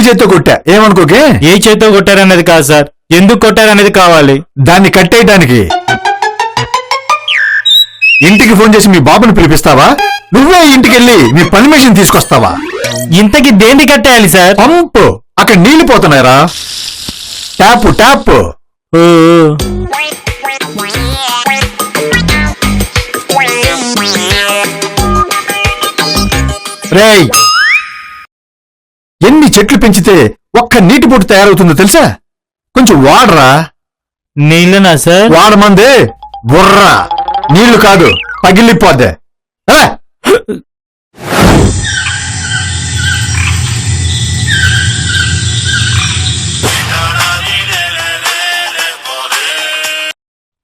చేత్తో కొట్టా, ఏమనుకోకే. ఏ చేత్తో కొట్టారనేది కాదు సార్, ఎందుకు కొట్టారనేది కావాలి. దాన్ని కట్టేయడానికి ఇంటికి ఫోన్ చేసి మీ బాబుని పిలిపిస్తావా, నువ్వే ఇంటికి వెళ్ళి మీ పర్మిషన్ తీసుకొస్తావా? ఇంతకి దేన్ని కట్టేయాలి సార్? పంపు, అక్కడ నీళ్లు పోతున్నాయరా. Tap tap. రేయ్, ఎన్ని చెట్లు పెంచితే ఒక్క నీటి బొట్టు తయారవుతుందో తెలుసా? కొంచెం వాడరా. నీళ్ళనా సార్? వాడమందే బుర్రా, నీళ్లు కాదు, పగిలిపోద్దే.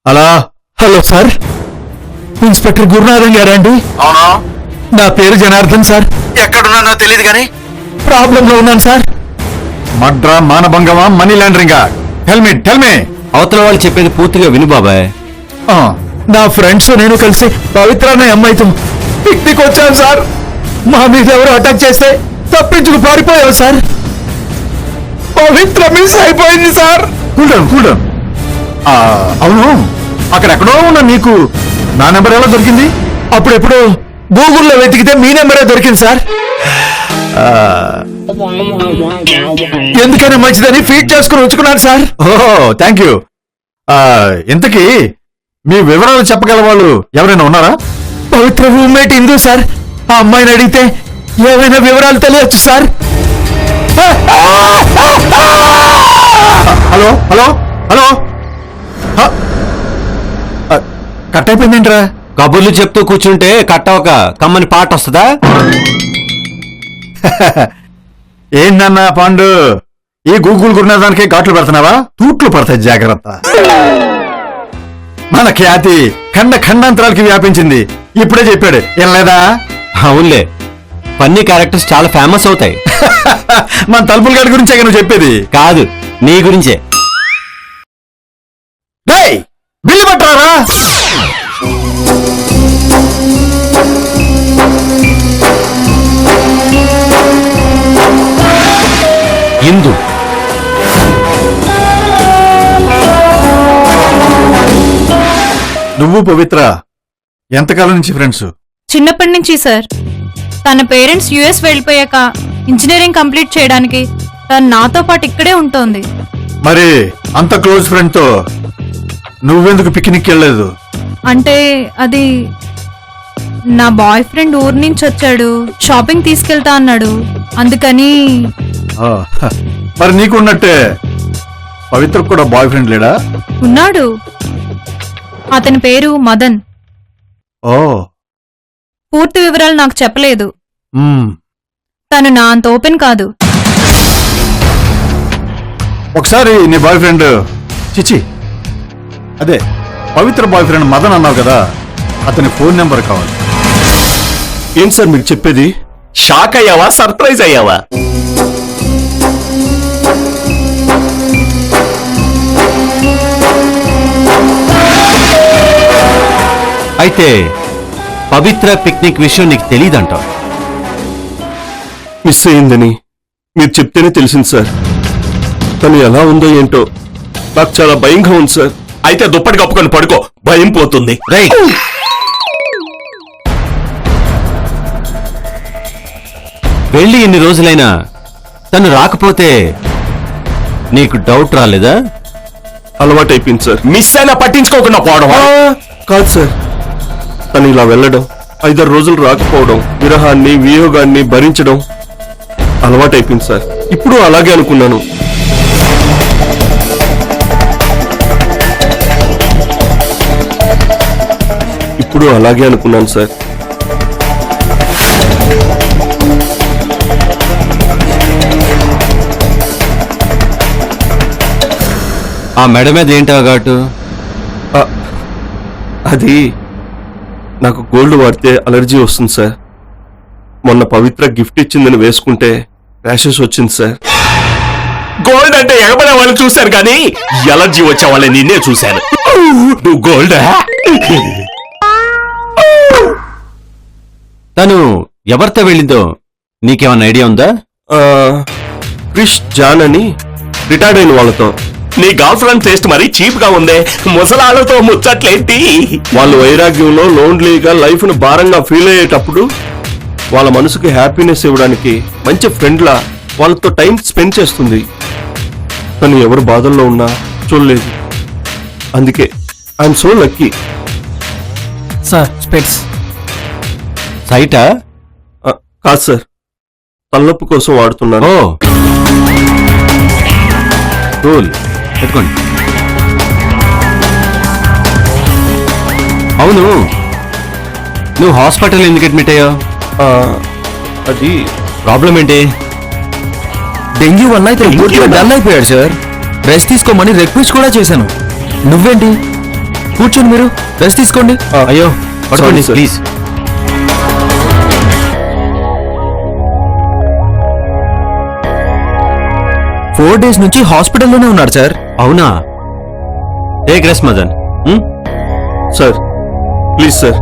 Hello hello sir, inspector Gurunathan గారా అండి? అవునా? నా పేరు జనార్దన్ సార్. ఎక్కడున్నానో తెలియదు కానీ ప్రాబ్లం లో ఉన్నాను సార్. మడ్రా, మానభంగమా, మనీ లాండరింగా? Tell me. అవతల వాళ్ళు చెప్పేది పూర్తిగా విను బాబాయ్. నా ఫ్రెండ్స్ నేను కలిసి పవిత్ర అనే అమ్మాయితో పిక్నిక్ వచ్చాను సార్. మా మీద ఎవరు అటాక్ చేస్తే తప్పించుకు పారిపోయావు సార్. పవిత్ర మిస్ అయిపోయింది సార్. కూల్. అవును, అక్కడెక్కడో ఉన్న నీకు నా నెంబర్ ఎలా దొరికింది? అప్పుడెప్పుడు గూగుల్లో వెతికితే మీ నెంబరే దొరికింది సార్. ఎందుకైనా మంచిదని ఫీడ్ చేసుకుని ఉంచుకున్నాను సార్. ఓహో, థ్యాంక్ యూ. ఇంతకీ మీ వివరాలు చెప్పగల వాళ్ళు ఎవరైనా ఉన్నారా? Pavitra roommate Indu sir. ఆ అమ్మాయిని అడిగితే ఏమైనా వివరాలు తెలియచ్చు సార్. హలో కట్ అయిపోయిందేంట్రా? కబుర్లు చెప్తూ కూర్చుంటే కట్టవక కమ్మని పాట వస్తుందా? ఏందన్నా పాండు, ఈ గూగుల్ గురునాథానికి ఘాట్లు పెడుతున్నావా? తూట్లు పడతాయి, జాగ్రత్త. మన ఖ్యాతి ఖండాంతరాలకి వ్యాపించింది. ఇప్పుడే చెప్పాడు, ఏం లేదా? అవునులే, ఫన్నీ క్యారెక్టర్స్ చాలా ఫేమస్ అవుతాయి. మన తలుపుల గారి గురించే నువ్వు చెప్పేది? కాదు, నీ గురించే. బిల్లు పట్టరారా? ఇందు నువ్వు పవిత్ర ఎంతకాలం నుంచి ఫ్రెండ్స్? చిన్నప్పటి నుంచి సార్. తన పేరెంట్స్ యుఎస్ వెళ్ళిపోయాక ఇంజనీరింగ్ కంప్లీట్ చేయడానికి తను నాతో పాటు ఇక్కడే ఉంటోంది. మరి అంత క్లోజ్ ఫ్రెండ్ తో నువ్వెందుకు పిక్నిక్ వెళ్ళలేదు? అంటే అది నా బాయ్ ఫ్రెండ్ ఊరు నుంచి వచ్చాడు, షాపింగ్ తీసుకెళ్తా అన్నాడు, అందుకని. మరి నీకున్నట్టే పవిత్రకు కూడా బాయ్ ఫ్రెండ్ లేడా? ఉన్నాడు, అతని పేరు మదన్. ఓ, పూర్తి వివరాలు నాకు చెప్పలేదు. తను నా అంత ఓపెన్ కాదు. ఒకసారి నీ బాయ్ ఫ్రెండ్, చిచి అదే పవిత్ర బాయ్ ఫ్రెండ్ మదన్ అన్నావు కదా, అతని ఫోన్ నెంబర్ కావాలి. ఏం సార్ మీరు చెప్పేది? షాక్ అయ్యావా, సర్ప్రైజ్ అయ్యావా? అయితే పవిత్ర పిక్నిక్ విషయం నీకు తెలీదంటావు? మిస్ అయిందని మీరు చెప్తేనే తెలిసింది సార్. తను ఎలా ఉందో ఏంటో నాకు చాలా భయంగా ఉంది సార్. అయితే దుప్పటి కప్పుకొని పడుకో, భయం పోతుంది. రైట్, వెళ్ళి ఎన్ని రోజులైనా తను రాకపోతే నీకు డౌట్ రాలేదా? అలవాటు అయిపోయింది సార్. మిస్ అయినా పట్టించుకోకుండా పోవడం కాదు సార్, తను ఇలా వెళ్ళడం, 5-6 రోజులు రాకపోవడం, విరహాన్ని వియోగాన్ని భరించడం అలవాటు అయిపోయింది సార్. ఇప్పుడు అలాగే అనుకున్నాను. ఇప్పుడు అలాగే అనుకున్నాను సార్. ఆ మెడ మీద ఏంటో ఘాటు? అది నాకు గోల్డ్ వాడితే అలర్జీ వస్తుంది సార్. మొన్న పవిత్ర గిఫ్ట్ ఇచ్చిందని వేసుకుంటే ర్యాషెస్ వచ్చింది సార్. గోల్డ్ అంటే ఎగబడే వాళ్ళు చూశారు కానీ ఎలర్జీ వచ్చే వాళ్ళని నిన్నే చూశాను. నువ్వు గోల్డ్. తను ఎవరితో వెళ్ళిందో నీకేమన్నా ఐడియా ఉందా? క్రిష్ జాన్ అని రిటైర్డ్ అయిన వాళ్ళతో. నీ గర్ల్ ఫ్రెండ్ టేస్ట్ మరీ చీప్ గా ఉందే, ముసలాళ్ళతో ముచ్చట్లేంటి? వాళ్ళు వైరాగ్యంలో లోన్లీగా లైఫ్ ను భారంగా ఫీల్ అయ్యేటప్పుడు వాళ్ళ మనసుకి హ్యాపీనెస్ ఇవ్వడానికి మంచి ఫ్రెండ్ లా వాళ్ళతో టైం స్పెండ్ చేస్తుంది. కానీ ఎవరు బాధల్లో ఉన్నా చూడలేదు. అందుకే ఐఎమ్ సో లక్కీ. సార్ స్పెట్స్. సైటా? కాదు సార్, తలనొప్పి కోసం వాడుతున్నాను. ఓ కూల్, పెట్టుకోండి. అవును, నువ్వు హాస్పిటల్ ఎందుకు అడ్మిట్ అయ్యావు? ఆ, అది ప్రాబ్లం ఏంటి? డెంగ్యూ వల్ల ఇతను పూర్తిగా డల్ అయిపోయాడు సార్. రెస్ట్ తీసుకోమని రిక్వెస్ట్ కూడా చేశాను. నువ్వేంటి? కూర్చోండి, మీరు రెస్ట్ తీసుకోండి. అయ్యో పడుకోండి Sorry, sir. Please. Four days నుంచి హాస్పిటల్లోనే ఉన్నాడు సార్. అవునా? Take rest Madan. Sir please sir,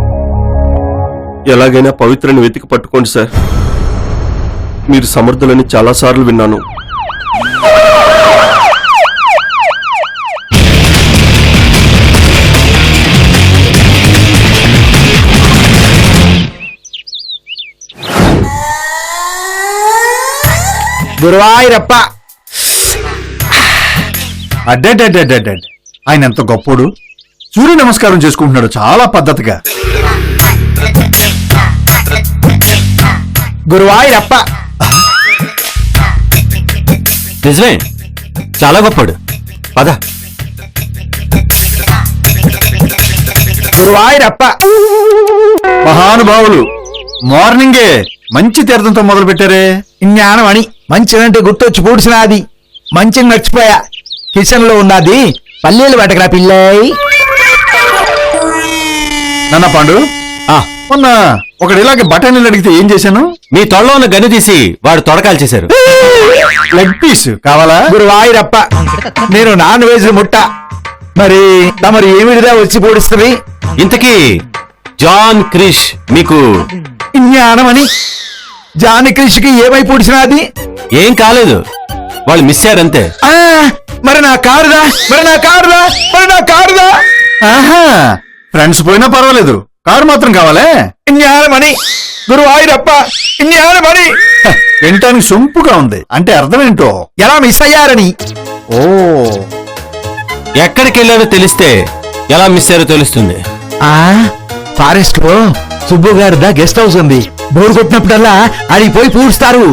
ఎలాగైనా పవిత్రని వెతికి పట్టుకోండి సార్. మీరు సమర్థులని చాలాసార్లు విన్నాను. గురువాయూరప్ప. అడ్డే ఆయన ఎంత గొప్పోడు. సూర్య నమస్కారం చేసుకుంటున్నాడు చాలా పద్ధతిగా. గురువాయూరప్ప. నిజమే, చాలా గొప్పడు. పద. గురువాయూరప్ప. మహానుభావులు మార్నింగే మంచి తీర్థంతో మొదలు పెట్టారే. జ్ఞానం అని మంచినంటే గుర్తొచ్చి పూడ్చినాది. మంచిని మర్చిపోయా. కిచెన్ లో ఉన్నది పల్లీలు పట్టకరా పిల్లయ్. నాన్న పాండు, మొన్న ఒకటి ఇలాగే బఠానీలు అడిగితే ఏం చేశాను? మీ తొడలో ఉన్న గన్ను తీసి వాడు తొడకాలు చేశారు. లెగ్ పీస్ కావాలా? గురువాయూరప్ప, నేను నాన్ వెజ్ ముట్ట. మరి తమరు ఏమిడిదా వచ్చి పూడిస్తుంది? ఇంతకీ జాన్ క్రిష్ మీకు జ్ఞానమని జాని క్రిష్కి ఏమై పూడ్చినాది? ఏం కాలేదు, వాళ్ళు మిస్ అయ్యారంతే. మరి నా కారుదా? ఆహా, ఫ్రెండ్స్ పోయినా పర్వాలేదు, కారు మాత్రం కావాలే. జ్ఞానమని గురువాయూరప్ప, జ్ఞానమని. వినటానికి సొంపుగా ఉంది, అంటే అర్థం ఏంటో. ఎలా మిస్ అయ్యారని. ఓ, ఎక్కడికి వెళ్ళారో తెలిస్తే ఎలా మిస్ అయ్యారో తెలుస్తుంది. ఫారెస్ట్ లో సుబ్బు గారిదా గెస్ట్ హౌస్ ఉంది. బోర్ కొట్టినప్పుడల్లా అడిగి పోయి పూడుస్తారు.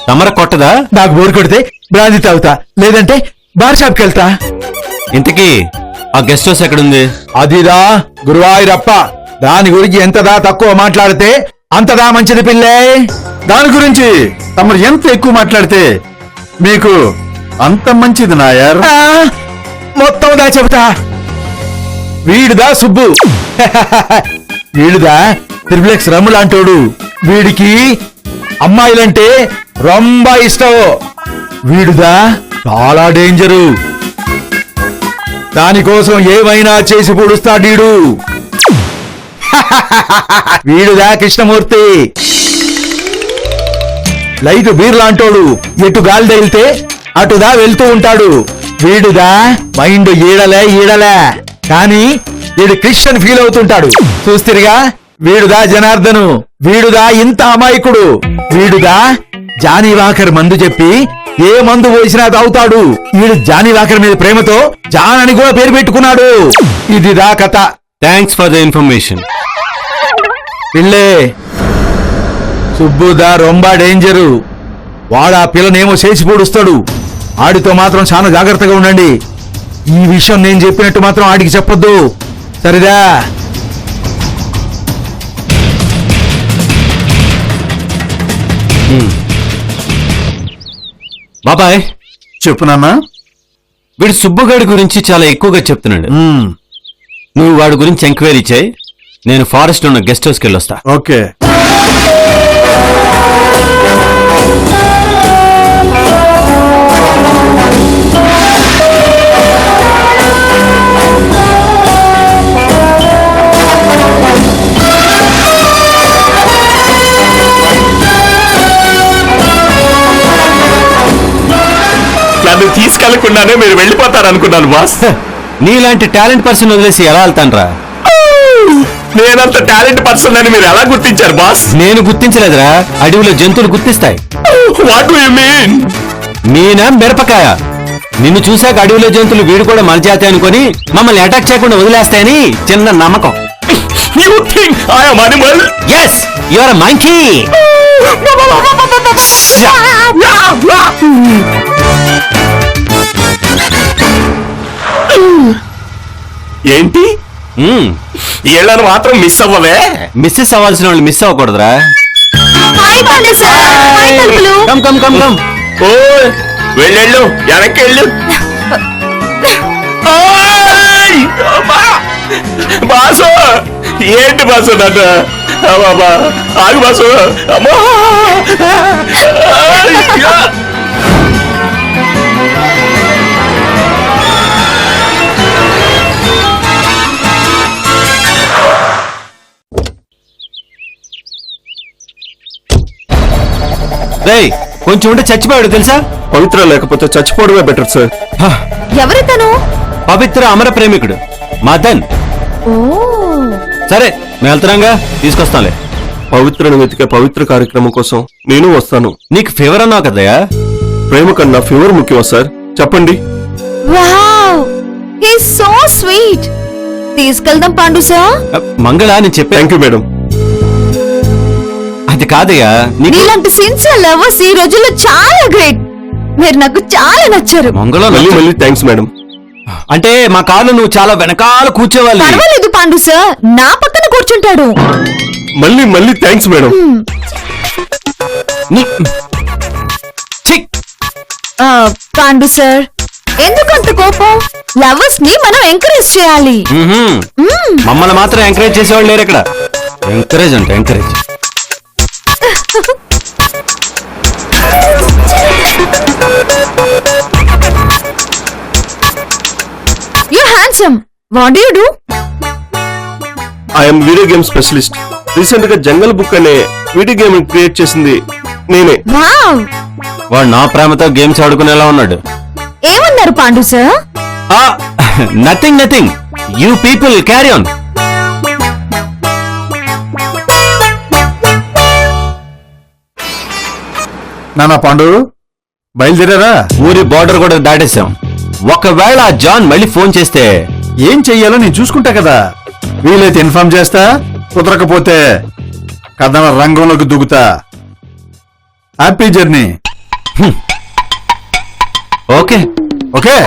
తమర కొట్టదా? నాకు బోర్ కొడితే బ్రాంతి తాగుతా, లేదంటే బార్ షాప్కి వెళ్తా. ఇంతకీ ఆ గెస్ట్ హౌస్ ఎక్కడుంది? అదిరా గురువాయూరప్ప, దాని గురించి ఎంతదా తక్కువ మాట్లాడితే అంతదా మంచిది పిల్లే. దాని గురించి తమరు ఎంత ఎక్కువ మాట్లాడితే మీకు అంత మంచిది నాయర్. మొత్తం దా చెబుతా. వీడిదా సుబ్బు. వీడిదా త్రిప్లెక్స్ రమ్ములాంటోడు. వీడికి అమ్మాయిలంటే రొంబ ఇష్టం. వీడుదా చాలా డేంజరు. దానికోసం ఏమైనా చేసి పూడుస్తాడీడు. వీడుదా కృష్ణమూర్తి. లైట్ బీర్లాంటోడు. ఎటు గాలి తగిలితే అటుదా వెళ్తూ ఉంటాడు. వీడుదా మైండ్ ఈడలే కానీ వీడు క్రిస్టియన్ ఫీల్ అవుతుంటాడు. చూస్తిరిగా, వీడుదా జనార్దను. వీడుదా ఇంత అమాయకుడు. వీడుదా జానీ వాకర్ మందు చెప్పి ఏ మందు పోసినా తాగుతాడు. వీడు జానీ వాకర్ మీద ప్రేమతో జాన్ అని కూడా పేరు పెట్టుకున్నాడు. ఇదిదా కథ. Thanks for the information. Pillai, సుబ్బుదా రొంబ danger. వాడు ఆ పిల్లనేమో చేసి పూడుస్తాడు. ఆడితో మాత్రం చాలా జాగ్రత్తగా ఉండండి. ఈ విషయం నేను చెప్పినట్టు మాత్రం ఆడికి చెప్పొద్దు, సరేదా? బాబాయ్, చెప్పు నాన్న. వీడు సుబ్బుగాడి గురించి చాలా ఎక్కువగా చెప్తున్నాడు. నువ్వు వాడి గురించి ఎంక్వైరీ చేయి. నేను ఫారెస్ట్ లో ఉన్న గెస్ట్ హౌస్కి వెళ్ళొస్తా. ఓకే. వదలకుండానే మీరు వెళ్ళిపోతారనుకున్నాను బాస్. నీలాంటి టాలెంట్ పర్సన్ వదిలేసి ఎలా వెళ్తాన్రా? నేనంత టాలెంట్ పర్సన్ అని మీరు ఎలా గుర్తించారు బాస్? నేను గుర్తించలేదురా, అడవిలో జంతువులు గుర్తిస్తాయి. What do you mean? మీనా మిరపకాయ. నిన్ను చూశాక అడవిలో జంతువులు వీడు కూడా మన జాతి అనుకొని మమ్మల్ని అటాక్ చేయకుండా వదిలేస్తాయని చిన్న నమ్మకం. You think I am animal? Yes, you are monkey. ఏంటి ఏళ్ళను మాత్రం మిస్ అవ్వవే? మిస్సెస్ అవ్వాల్సిన వాళ్ళు మిస్ అవ్వకూడదురా. హాయ్ పాండు సార్, హాయ్ తలుపులు. Come come come come. ఓ వెళ్ళెళ్ళు, వెనక్కి వెళ్ళు. ఓయ్! అమ్మా! బాసు ఏంటి బాసు నన్ను బాబా ఆగు బాసు. అమ్మా! అయ్యా! రేయ్, కొంచెం ఉంటే చచ్చిపోయాడు తెలుసా? పవిత్ర లేకపోతే చచ్చిపోవడమే బెటర్ సార్. ఎవరు తను? పవిత్ర అమర ప్రేమికుడు మదన్. ఓ, సరే మేము వెళ్తున్నాగా, తీసుకొస్తాంలే. పవిత్రను వెతికే పవిత్ర కార్యక్రమం కోసం నేను వస్తాను. నీకు ఫీవర్ అన్నావు కదయ్యా? ప్రేమ కన్నా ఫీవర్ ముఖ్యమా సార్? చెప్పండి. వావ్, హి సో స్వీట్. తీసుకెళ్దాం పాండు సార్. మంగళ నేను చెప్పాను. Thank you madam. అది కాదయ్యా, నీకు నీలాంటి సిన్సియర్ లవర్స్ ఈ రోజుల్లో చాలా గ్రేట్. మీరు నాకు చాలా నచ్చారు. మంగళ మళ్ళీ మళ్ళీ థ్యాంక్స్ మేడం. అంటే మా కాళ్ళు నువ్వు చాలా వెనకాల కూర్చోవాలి. పర్వాలేదు పాండు సార్, నా పక్కన కూర్చుంటాడు. మళ్ళీ మళ్ళీ థ్యాంక్స్ మేడం. నీ- ఛీ! పాండు సార్, ఎందుకంత కోపం? లవర్స్ ని మనం ఎంకరేజ్ చేయాలి. మ్మ్హ్మ్. మమ్మల్ని మాత్రం ఎంకరేజ్ చేసేవాళ్ళు లేరు ఇక్కడ. ఎంకరేజ్ అంటే encourage. You're handsome. What do you do? I'm video game specialist. Recent గా జంగల్ బుక్ అనే వీడియో గేమ్ క్రియేట్ చేసింది నేనే. Wow. వాడు నా ప్రేమతో గేమ్స్ ఆడుకునేలా ఉన్నాడు. ఏమన్నారు Pandu sir? Nothing nothing, you people carry on. నానా పాండు బయలుదేరారా? ఊరి బార్డర్ కూడా దాటేశాం. ఒకవేళ ఆ జాన్ మళ్ళీ ఫోన్ చేస్తే ఏం చెయ్యాలో నేను చూసుకుంటా కదా. వీలైతే ఇన్ఫార్మ్ చేస్తా, కుదరకపోతే కథన రంగంలోకి దుగుతా. Happy journey. ఓకే. ఓకే.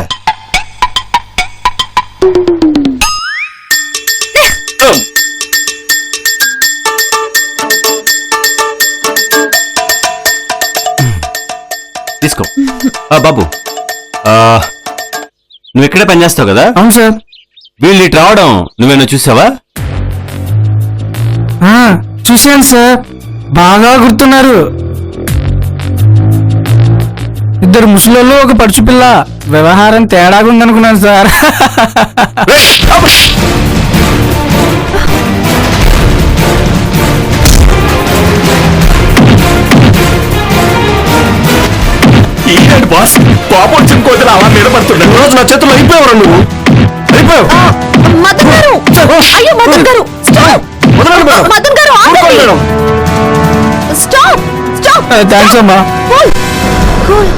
తీసుకో. బాబు, నువ్వు ఇక్కడే పనిచేస్తావు కదా? అవును సార్. వీళ్ళు ఇటు రావడం నువ్వేనా చూసావా? చూశాను సార్, బాగా గుర్తున్నారు. ఇద్దరు ముసలోళ్ళు, ఒక పడుచు పిల్ల. వ్యవహారం తేడాగా ఉందనుకున్నాను సార్. ఏంటి బాస్ కోపం వచ్చిన కోతులు అలా నిలబడుతున్నాడు? రోజు నా చేతుల్లో అయిపోయావు నువ్వు. అయిపోయావు. మదన్ గారు, అయ్యో మదన్ గారు, స్టాప్. వదలండి మేడం. మదన్ గారు, ఊరుకోండి ఆగండి. మేడం. Stop, stop. థ్యాంక్స్ అమ్మా. Cool, cool.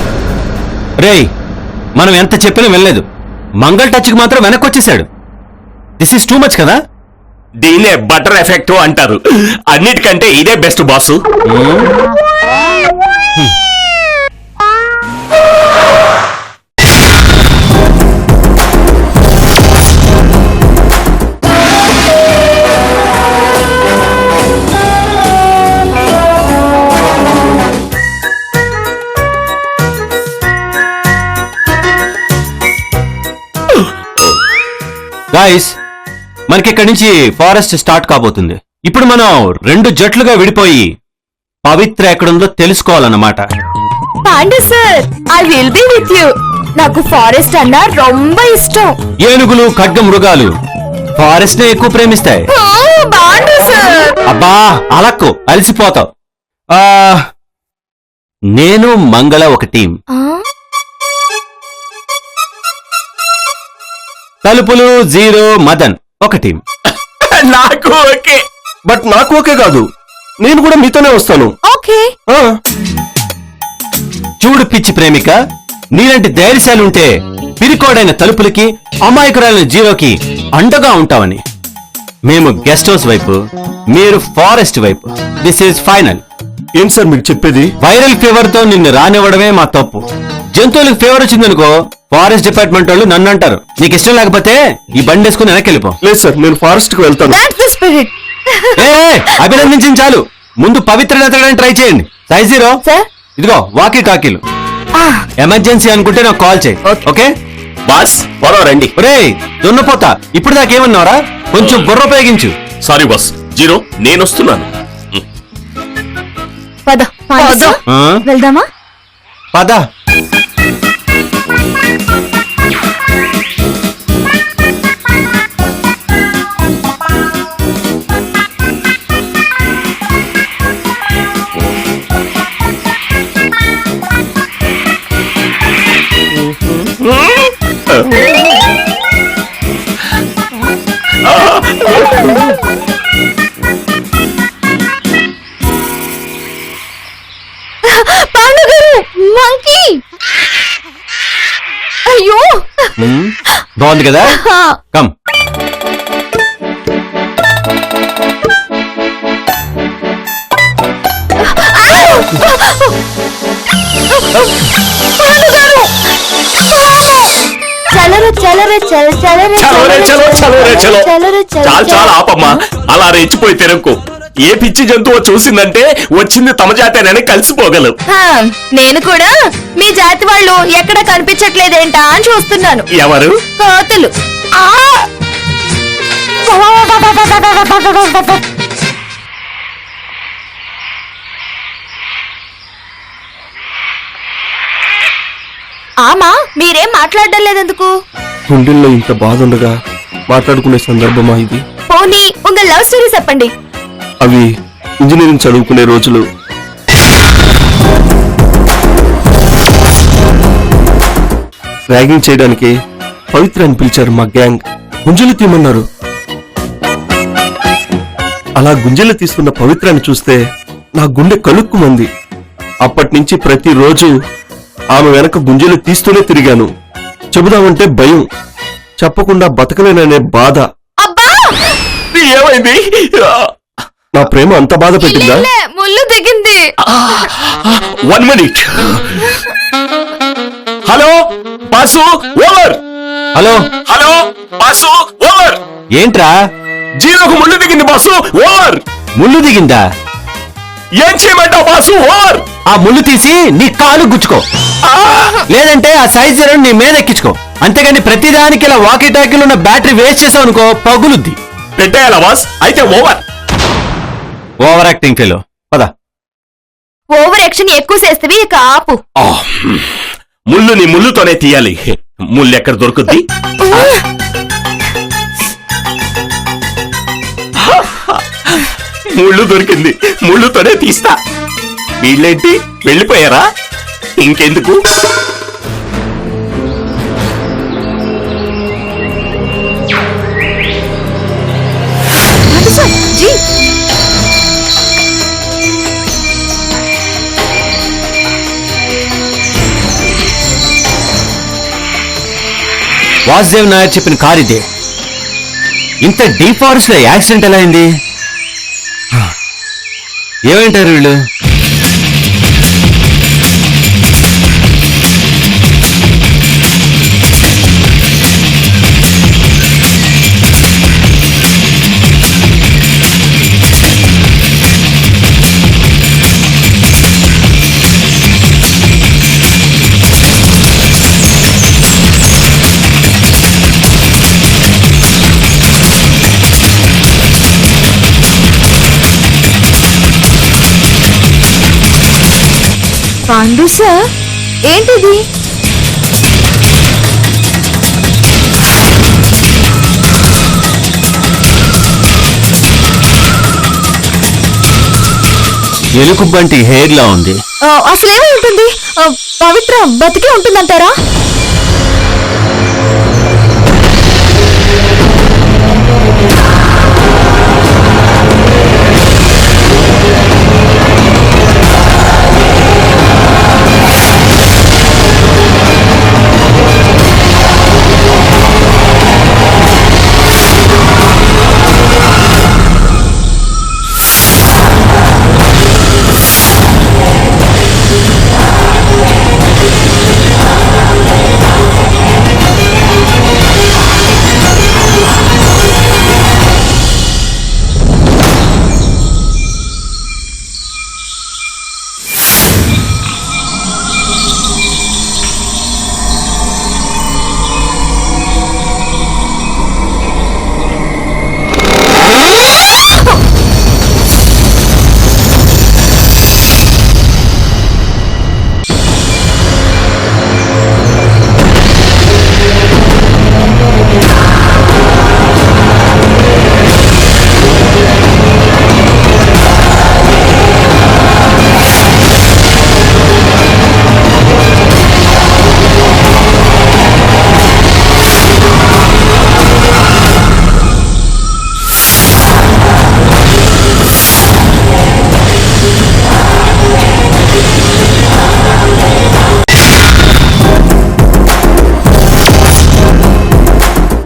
రేయ్, మనం ఎంత చెప్పినా వెళ్ళలేదు. మంగళ టచ్కి మాత్రం వెనక్కి వచ్చేసాడు. దిస్ ఇస్ టూ మచ్ కదా. దీన్నే బటర్ ఎఫెక్ట్ అంటారు. అన్నిటికంటే ఇదే బెస్ట్ బాసు. గాయ్స్, మనకి ఇక్కడి నుంచి ఫారెస్ట్ స్టార్ట్ కాబోతుంది. ఇప్పుడు మనం 2 జట్లుగా విడిపోయి పవిత్ర ఎక్కడుందో తెలుసుకోవాలన్నమాట. Pandu sir, I will be with you. నాకు ఫారెస్ట్ అన్నా రొంబ ఇష్టం. ఏనుగులు, ఖడ్గ మృగాలు ఫారెస్ట్ నే ఎక్కువ ప్రేమిస్తాయి. పాండు సార్, అబ్బా అలక్కు, అలసిపోతావు. నేను మంగళ ఒక టీం, తలుపులు 0 మదన్ ఒక టీం. నాకు ఓకే. బట్ నాకు ఓకే కాదు, నేను కూడా మీతోనే వస్తాను. ఓకే. ఆ, చూడు పిచ్చి ప్రేమిక, నీలాంటి ధైర్యశాలి ఉంటే పిరికోడైన తలుపులకి అమాయకురాలైన 0కి అండగా ఉంటావని. మేము గెస్ట్ హౌస్ వైపు, మీరు ఫారెస్ట్ వైపు. This is final. ఏం సార్ మీరు చెప్పేది? వైరల్ ఫీవర్ తో నిన్ను రానివ్వడమే మా తప్పు. జంతువులకు ఫీవర్ వచ్చిందనుకో ఫారెస్ట్ డిపార్ట్మెంట్ వాళ్ళు నన్ను అంటారు. నీకు ఇష్టం లేకపోతే ఈ బండి వేసుకుని వెనక్కి వెళ్ళిపో. లేదు సార్, నేను ఫారెస్ట్ కి వెళ్తాను. That's the spirit. అభినందించింది చాలు, ముందు పవిత్ర ఎత్తడానికి ట్రై చేయండి. సైజ్ 0. సార్. ఇదిగో వాకీ టాకీలు. ఎమర్జెన్సీ అనుకుంటే నాకు కాల్ చేయి. ఓకే బాస్ త్వరగా రండి. ఒరేయ్ దున్నపోతా, ఇప్పుడు దాకేమన్నావరా? కొంచెం బుర్ర ఉపయోగించు. Sorry boss. 0 నేను వస్తున్నాను. పద ఆ? వెళ్దామా? పద. మంకీ. అయ్యో బాగుంది కదా? కమ్. చలో చాలా ఆపమ్మా, అలా రెచ్చిపోయి తిరక్కు. ఏ పిచ్చి జంతువు చూసిందంటే వచ్చింది తమ జాతేనని కలిసిపోగలవు. నేను కూడా మీ జాతి వాళ్ళు ఎక్కడ కనిపించట్లేదేంటా అని చూస్తున్నాను. ఎవరు? కోతులు. ఆమా మీరేం మాట్లాడడం లేదెందుకు? గుండెల్లో ఇంత బాధ ఉండగా మాట్లాడుకునే సందర్భమా ఇది? పోనీ ఉంగ లవ్ స్టోరీ చెప్పండి. అవి ఇంజనీరింగ్ చదువుకునే రోజులు. ర్యాగింగ్ చేయడానికి పవిత్ర అని పిలిచారు మా గ్యాంగ్. గుంజలు తీయమన్నారు. అలా గుంజలు తీసుకున్న పవిత్రాన్ని చూస్తే నా గుండె కలుక్కుమంది. అప్పటి నుంచి ప్రతిరోజు ఆమె వెనక గుంజలు తీస్తూనే తిరిగాను. చెబుదామంటే భయం, చెప్పకుండా బతకలేననే బాధ. ఏమైంది? నా ప్రేమ అంత బాధ పెట్టిందా? ముళ్ళు దిగింది. 1 minute. Hello boss, over. Hello hello boss, over. ఏంట్రా? 0కు ముళ్ళు దిగింది బాసు, ఓవర్. ముళ్ళు దిగిందా? ఏం చేయమంటావు బాసు, ఓవర్. ఆ ముళ్ళు తీసి నీ కాలు గుచ్చుకో, లేదంటే ఆ సైజ్ 0 నీ మీద ఎక్కించుకో. అంతేగాని ప్రతిదానికి ఇలా వాకీ టాకీలో ఉన్న బ్యాటరీ వేస్ట్ చేసావు అనుకో పగులుద్ది. పెట్టేయాలా బాస్? అయితే ఓవర్. Over acting fellow. పద. ఓవర్ యాక్షన్ ఎక్కువ చేస్తవి, ఇక ఆపు. ముళ్ళుని ముళ్ళుతోనే తీయాలి. ముళ్ళు ఎక్కడ దొరుకుద్ది? ముళ్ళు దొరికింది, ముళ్ళుతోనే తీస్తా. వీళ్ళేంటి వెళ్ళిపోయారా? ఇంకెందుకు? వాసుదేవ్ నాయర్ చెప్పిన కార్ ఇదే. ఇంత డీప్ ఫారెస్ట్ లో యాక్సిడెంట్ ఎలా అయింది? ఏమంటారు వీళ్ళు? పాండు సార్, ఏంటిది? ఎలుగుబంటి హెయిర్ లా ఉంది. అసలేమై ఉంటుంది? పవిత్ర బతికే ఉంటుందంటారా?